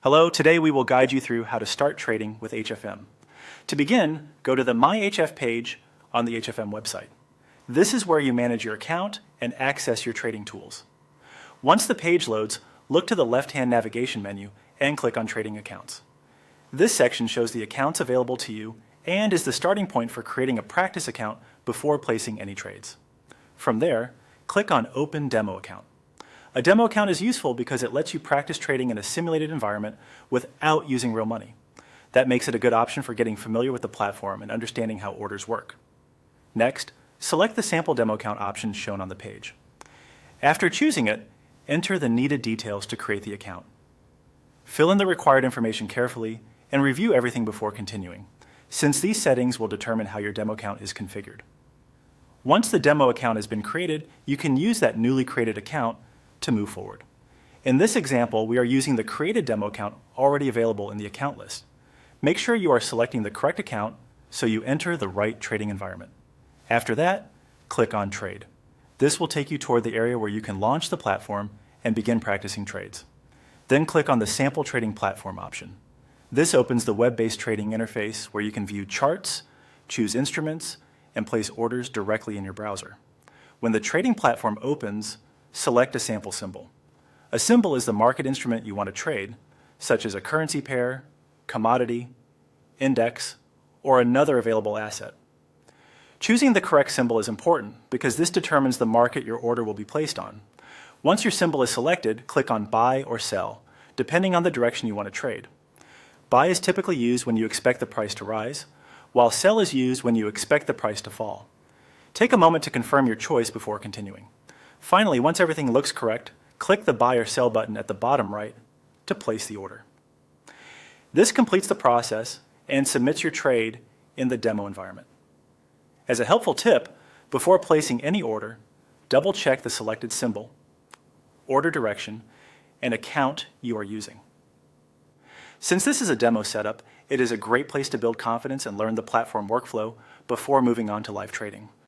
Hello, today we will guide you through how to start trading with HFM. To begin, go to the My HF page on the HFM website. This is where you manage your account and access your trading tools. Once the page loads, look to the left-hand navigation menu and click on Trading Accounts. This section shows the accounts available to you and is the starting point for creating a practice account before placing any trades. From there, click on Open Demo Account. A demo account is useful because it lets you practice trading in a simulated environment without using real money. That makes it a good option for getting familiar with the platform and understanding how orders work. Next, select the sample demo account option shown on the page. After choosing it, enter the needed details to create the account. Fill in the required information carefully and review everything before continuing, since these settings will determine how your demo account is configured. Once the demo account has been created, you can use that newly created account to move forward. In this example, we are using the created demo account already available in the account list. Make sure you are selecting the correct account so you enter the right trading environment. After that, click on Trade. This will take you toward the area where you can launch the platform and begin practicing trades. Then click on the Sample Trading Platform option. This opens the web-based trading interface where you can view charts, choose instruments, and place orders directly in your browser. When the trading platform opens, select a sample symbol. A symbol is the market instrument you want to trade, such as a currency pair, commodity, index, or another available asset. Choosing the correct symbol is important because this determines the market your order will be placed on. Once your symbol is selected, click on Buy or Sell, depending on the direction you want to trade. Buy is typically used when you expect the price to rise, while Sell is used when you expect the price to fall. Take a moment to confirm your choice before continuing. Finally, once everything looks correct, click the Buy or Sell button at the bottom right to place the order. This completes the process and submits your trade in the demo environment. As a helpful tip, before placing any order, double-check the selected symbol, order direction, and account you are using. Since this is a demo setup, it is a great place to build confidence and learn the platform workflow before moving on to live trading.